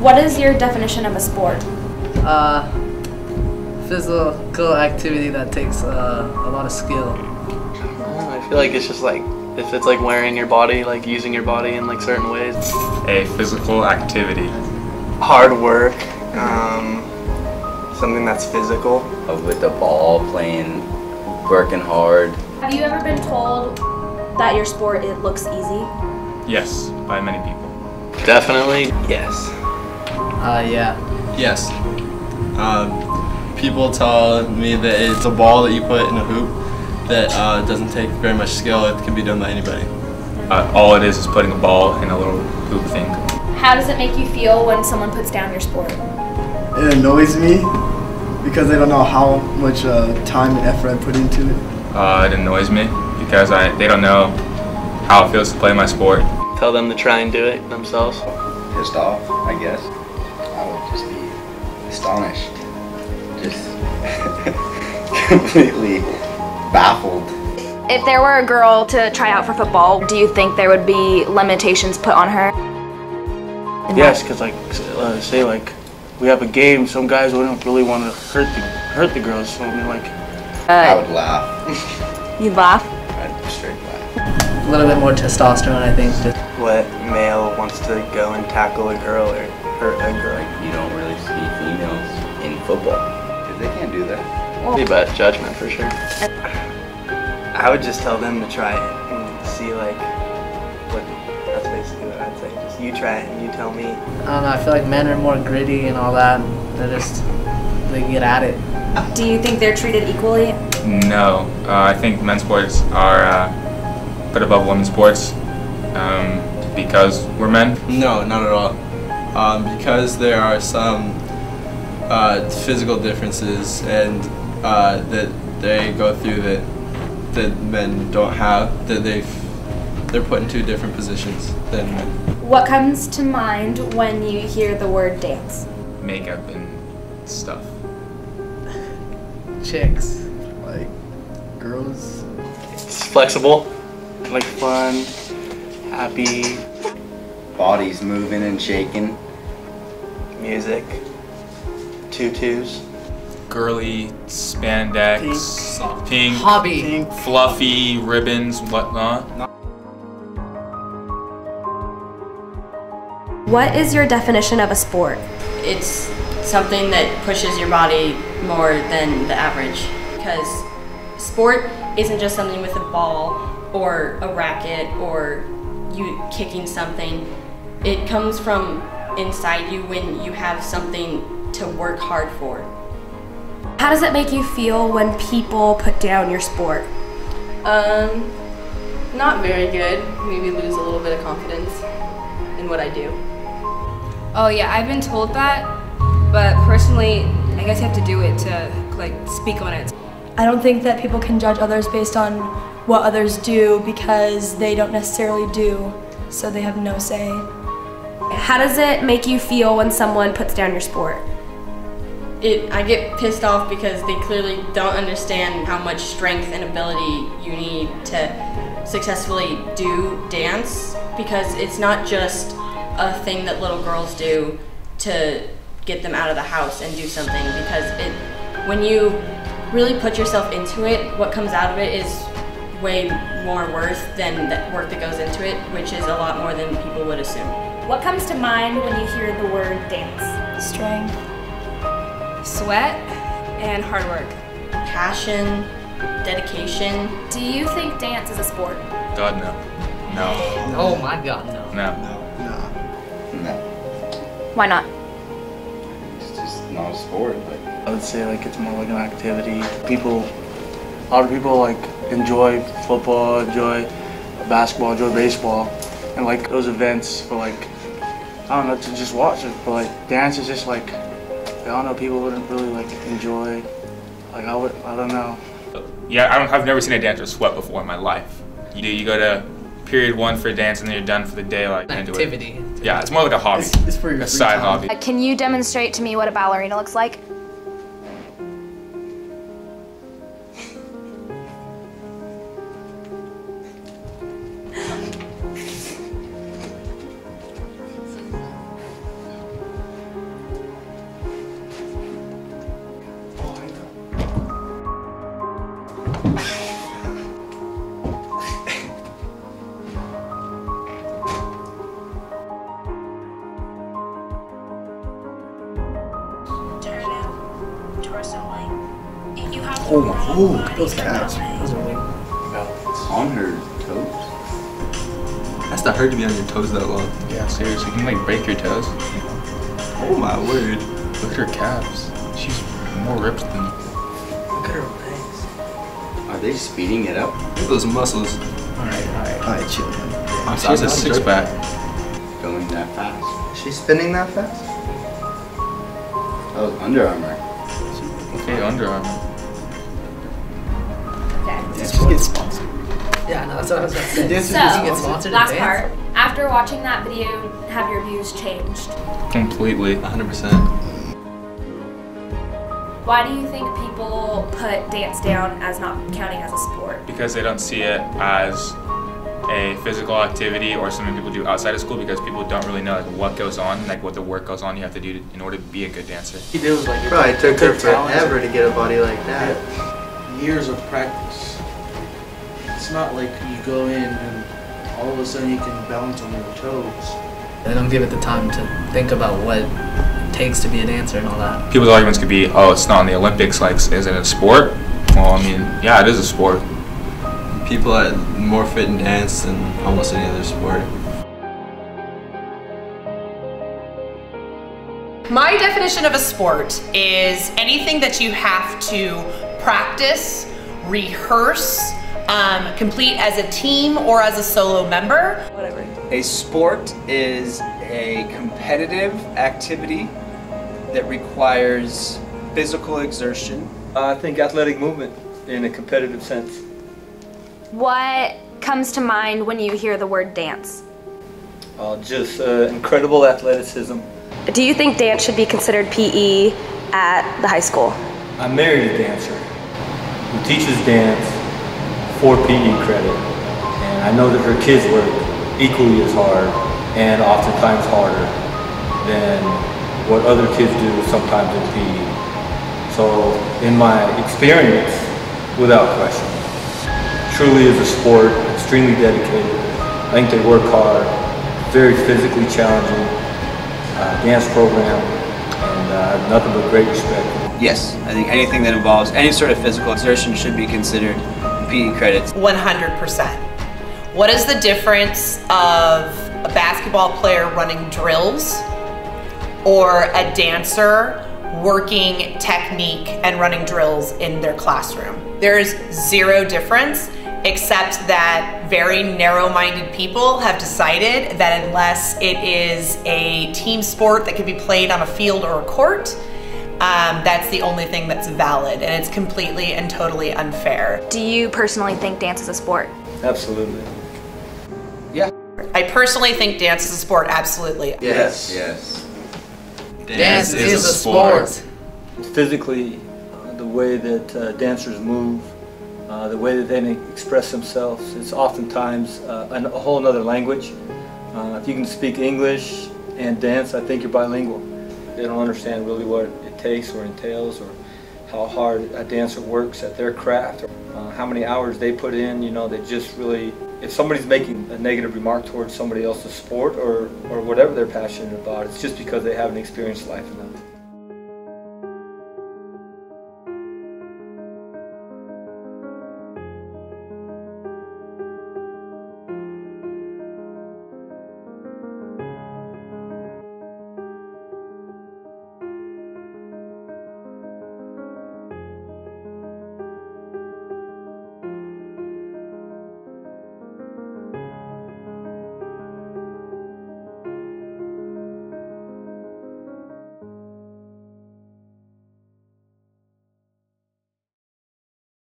What is your definition of a sport? Physical activity that takes a lot of skill. I feel like it's just like, if it's like wearing your body, like using your body in like certain ways. A physical activity. Hard work, something that's physical. With the ball, playing, working hard. Have you ever been told that your sport, it looks easy? Yes, by many people. Definitely, yes. Yeah. Yes. People tell me that it's a ball that you put in a hoop that doesn't take very much skill. It can be done by anybody. All it is putting a ball in a little hoop thing. How does it make you feel when someone puts down your sport? It annoys me because they don't know how much time and effort I put into it. It annoys me because they don't know how it feels to play my sport. Tell them to try and do it themselves. Pissed off, I guess. I would just be astonished. Just completely baffled. If there were a girl to try out for football, do you think there would be limitations put on her? Yes, because like, say like, we have a game, some guys wouldn't really want to hurt the girls, so I mean like... I would laugh. You'd laugh? I'd straight laugh. A little bit more testosterone, I think. What male wants to go and tackle a girl or hurt a girl? Like, you don't really see females in football, because they can't do that. Be bad judgment for sure. I would just tell them to try it and see like what. That's basically what I'd say. Just you try it and you tell me. I don't know, I feel like men are more gritty and all that. They get at it. Do you think they're treated equally? No, I think men's sports are put above women's sports because we're men. No, not at all. Because there are some physical differences and that they go through that men don't have, that they're put in two different positions than men. What comes to mind when you hear the word dance? Makeup and stuff. Chicks, like girls. It's flexible, like fun, happy. Bodies moving and shaking. Music, tutus. Girly, spandex, pink, Hobby. fluffy, ribbons, whatnot. What is your definition of a sport? It's something that pushes your body more than the average, because sport isn't just something with a ball or a racket or you kicking something. It comes from inside you when you have something to work hard for. How does it make you feel when people put down your sport? Not very good. Maybe lose a little bit of confidence in what I do. Oh yeah, I've been told that, but personally, I guess you have to do it to like speak on it. I don't think that people can judge others based on what others do because they don't necessarily do, so they have no say. How does it make you feel when someone puts down your sport? I get pissed off because they clearly don't understand how much strength and ability you need to successfully do dance, because it's not just a thing that little girls do to get them out of the house and do something, because when you really put yourself into it, what comes out of it is way more worth than the work that goes into it, which is a lot more than people would assume. What comes to mind when you hear the word dance? Strength. Sweat and hard work. Passion, dedication. Do you think dance is a sport? God, no. No. Oh my God, no. No. No. Why not? It's just not a sport. Like, I would say like it's more like an activity. A lot of people like enjoy football, enjoy basketball, enjoy baseball, and like those events for like, I don't know, to just watch it. But like dance is just like, I don't know, people wouldn't really like enjoy. Like I don't know. Yeah, I've never seen a dancer sweat before in my life. You go to period 1 for dance and then you're done for the day, like Activity. Yeah, it's more like a hobby. It's for your a free side time. hobby. Can you demonstrate to me what a ballerina looks like? Oh, those calves. Those are weak. On her toes? That's not hard to be on your toes that long. Yeah, seriously, you can like break your toes. Oh my word. Look at her calves. She's more ripped than you. Look at her legs. Are they speeding it up? Look at those muscles. Alright, chill. She has a six-pack. Going that fast. Is she spinning that fast? That was Under Armour. Okay, Under Armour. Let's just get sponsored. Yeah, no, that's what I was going to say. So, Get sponsored last in part. dance? After watching that video, have your views changed? Completely. 100%. Why do you think people put dance down as not counting as a sport? Because they don't see it as a physical activity or something people do outside of school, because people don't really know like what goes on, like what the work goes on you have to do in order to be a good dancer. It was like Probably took her forever to get a body like that. years of practice. It's not like you go in and all of a sudden you can balance on your toes. They don't give it the time to think about what it takes to be a dancer and all that. People's arguments could be, oh, it's not in the Olympics, like, is it a sport? Well, I mean, yeah, it is a sport. People are more fit in dance than almost any other sport. My definition of a sport is anything that you have to practice, rehearse, complete as a team or as a solo member. Whatever. A sport is a competitive activity that requires physical exertion. I think athletic movement in a competitive sense. What comes to mind when you hear the word dance? Just incredible athleticism. Do you think dance should be considered PE at the high school? I married a dancer who teaches dance for PE credit. And I know that her kids work equally as hard and oftentimes harder than what other kids do sometimes in PE. So in my experience, without question, truly is a sport, extremely dedicated. I think they work hard, very physically challenging dance program, and I have nothing but great respect. Yes, I think anything that involves any sort of physical exertion should be considered PE credits. 100%. What is the difference of a basketball player running drills or a dancer working technique and running drills in their classroom? There's zero difference, except that very narrow-minded people have decided that unless it is a team sport that can be played on a field or a court, that's the only thing that's valid, and it's completely and totally unfair. Do you personally think dance is a sport? Absolutely. Yeah. I personally think dance is a sport, absolutely. Yes. Yes. Dance is a sport. Physically, the way that dancers move, the way that they express themselves, it's oftentimes a whole other language. If you can speak English and dance, I think you're bilingual. They don't understand really what it takes or entails, or how hard a dancer works at their craft, or how many hours they put in. You know, they just really, if somebody's making a negative remark towards somebody else's sport or whatever they're passionate about, it's just because they haven't experienced life enough.